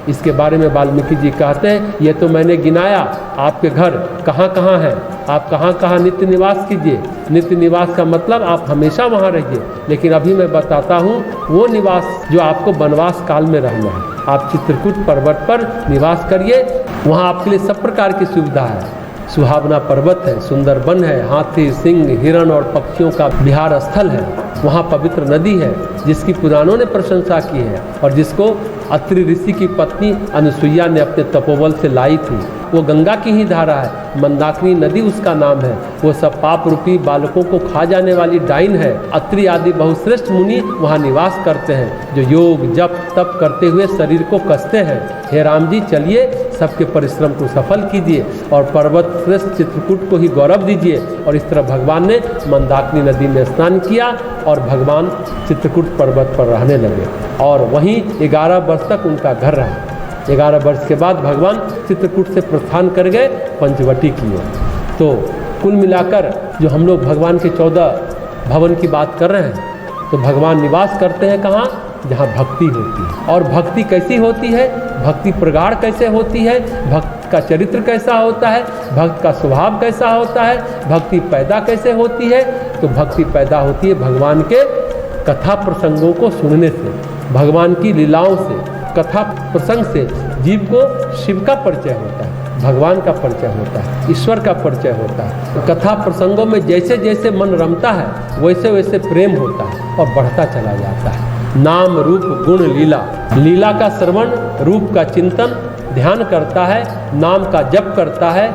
इसके बारे में वाल्मीकि जी कहते हैं, ये तो मैंने गिनाया आपके घर कहाँ कहाँ हैं, आप कहाँ कहाँ नित्य निवास कीजिए। नित्य निवास का मतलब आप हमेशा वहाँ रहिए, लेकिन अभी मैं बताता हूँ वो निवास जो आपको वनवास काल में रहना है। आप चित्रकूट पर्वत पर निवास करिए, वहाँ आपके लिए सब प्रकार की सुविधा है। सुहावना पर्वत है, सुंदर वन है, हाथी, सिंह, हिरण और पक्षियों का विहार स्थल है। वहाँ पवित्र नदी है जिसकी पुराणों ने प्रशंसा की है और जिसको अत्रि ऋषि की पत्नी अनुसुईया ने अपने तपोबल से लाई थी। वो गंगा की ही धारा है, मंदाकिनी नदी उसका नाम है। वो सब पाप रूपी बालकों को खा जाने वाली डाइन है। अत्रि आदि बहुश्रेष्ठ मुनि वहाँ निवास करते हैं, जो योग जप तप करते हुए शरीर को कसते हैं। हे राम जी, चलिए सबके परिश्रम को सफल कीजिए और पर्वत श्रेष्ठ चित्रकूट को ही गौरव दीजिए। और इस तरह भगवान ने मंदाकिनी नदी में स्नान किया और भगवान चित्रकूट पर्वत पर रहने लगे और वहीं 11 वर्ष तक उनका घर रहा। 11 वर्ष के बाद भगवान चित्रकूट से प्रस्थान कर गए पंचवटी की ओर। तो कुल मिलाकर जो हम लोग भगवान के 14 भवन की बात कर रहे हैं, तो भगवान निवास करते हैं कहाँ? जहाँ भक्ति होती है। और भक्ति कैसी होती है, भक्ति प्रगाढ़ कैसे होती है, भक्त का चरित्र कैसा होता है, भक्त का स्वभाव कैसा होता है, भक्ति पैदा कैसे होती है? तो भक्ति पैदा होती है भगवान के कथा प्रसंगों को सुनने से, भगवान की लीलाओं से, कथा प्रसंग से जीव को शिव का परिचय होता है, भगवान का परिचय होता है, ईश्वर का परिचय होता है। कथा प्रसंगों में जैसे जैसे मन रमता है वैसे वैसे प्रेम होता है और बढ़ता चला जाता है। नाम रूप गुण लीला, लीला का श्रवण, रूप का चिंतन ध्यान करता है, नाम का जप करता है,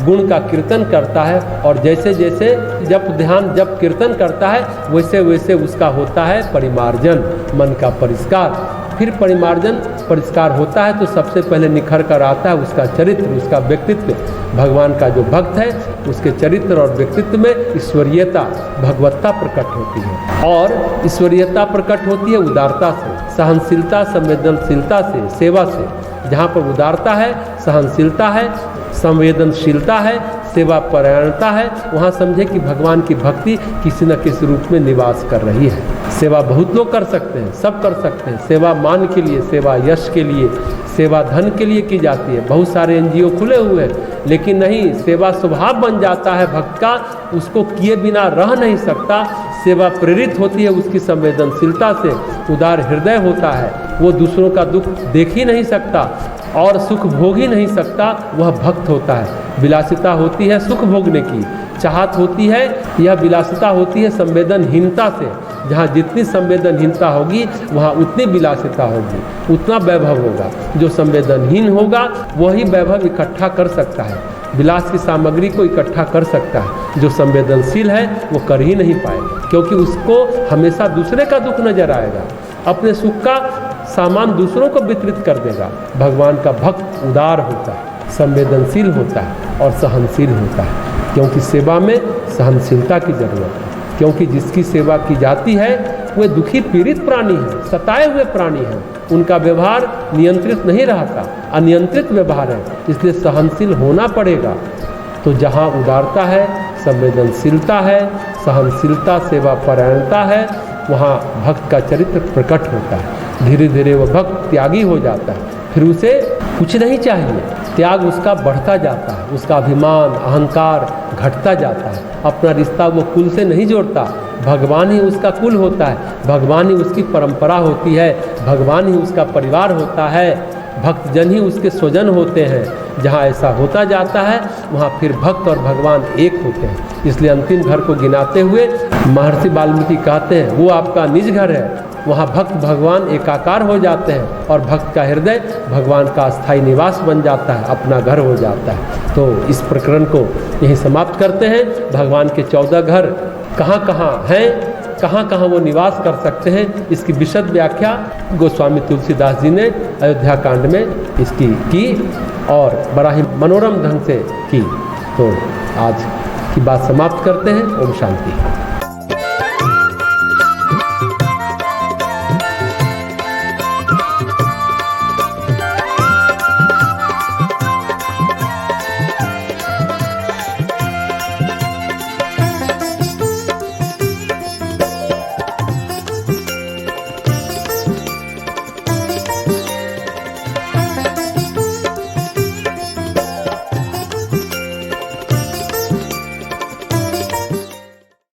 गुण का कीर्तन करता है और जैसे जैसे जप ध्यान जप कीर्तन करता है वैसे वैसे उसका होता है परिमार्जन, मन का परिष्कार। फिर परिमार्जन परिष्कार होता है तो सबसे पहले निखर कर आता है उसका चरित्र, उसका व्यक्तित्व। भगवान का जो भक्त है उसके चरित्र और व्यक्तित्व में ईश्वरीयता भगवत्ता प्रकट होती है। और ईश्वरीयता प्रकट होती है उदारता से, सहनशीलता, संवेदनशीलता से, सेवा से। जहाँ पर उदारता है, सहनशीलता है, संवेदनशीलता है, सेवा परायणता है, वहाँ समझे कि भगवान की भक्ति किसी न किसी रूप में निवास कर रही है। सेवा बहुत लोग कर सकते हैं, सब कर सकते हैं। सेवा मान के लिए, सेवा यश के लिए, सेवा धन के लिए की जाती है। बहुत सारे एनजीओ खुले हुए हैं, लेकिन नहीं, सेवा स्वभाव बन जाता है भक्त का, उसको किए बिना रह नहीं सकता। सेवा प्रेरित होती है उसकी संवेदनशीलता से, उदार हृदय होता है, वो दूसरों का दुख देख ही नहीं सकता और सुख भोग ही नहीं सकता, वह भक्त होता है। विलासिता होती है सुख भोगने की, चाहत होती है, यह विलासिता होती है संवेदनहीनता से। जहाँ जितनी संवेदनहीनता होगी वहाँ उतनी विलासिता होगी, उतना वैभव होगा। जो संवेदनहीन होगा वही वैभव इकट्ठा कर सकता है, विलास की सामग्री को इकट्ठा कर सकता है। जो संवेदनशील है वो कर ही नहीं पाएगा, क्योंकि उसको हमेशा दूसरे का दुख नजर आएगा, अपने सुख का सामान दूसरों को वितरित कर देगा। भगवान का भक्त उदार होता है, संवेदनशील होता है और सहनशील होता है, क्योंकि सेवा में सहनशीलता की जरूरत है। क्योंकि जिसकी सेवा की जाती है वे दुखी पीड़ित प्राणी हैं, सताए हुए प्राणी हैं, उनका व्यवहार नियंत्रित नहीं रहता, अनियंत्रित व्यवहार है, इसलिए सहनशील होना पड़ेगा। तो जहाँ उदारता है, संवेदनशीलता है, सहनशीलता, सेवा परायणता है, वहाँ भक्त का चरित्र प्रकट होता है। धीरे धीरे वह भक्त त्यागी हो जाता है, फिर उसे कुछ नहीं चाहिए, त्याग उसका बढ़ता जाता है, उसका अभिमान अहंकार घटता जाता है। अपना रिश्ता वो कुल से नहीं जोड़ता, भगवान ही उसका कुल होता है, भगवान ही उसकी परंपरा होती है, भगवान ही उसका परिवार होता है, भक्तजन ही उसके स्वजन होते हैं। जहाँ ऐसा होता जाता है वहाँ फिर भक्त और भगवान एक होते हैं। इसलिए अंतिम घर को गिनाते हुए महर्षि वाल्मीकि कहते हैं वो आपका निज घर है, वहाँ भक्त भगवान एकाकार हो जाते हैं और भक्त का हृदय भगवान का स्थायी निवास बन जाता है, अपना घर हो जाता है। तो इस प्रकरण को यहीं समाप्त करते हैं। भगवान के 14 घर कहाँ कहाँ हैं, कहाँ कहाँ वो निवास कर सकते हैं, इसकी विशद व्याख्या गोस्वामी तुलसीदास जी ने अयोध्या कांड में इसकी की और बड़ा ही मनोरम ढंग से की। तो आज की बात समाप्त करते हैं। ओम शांति।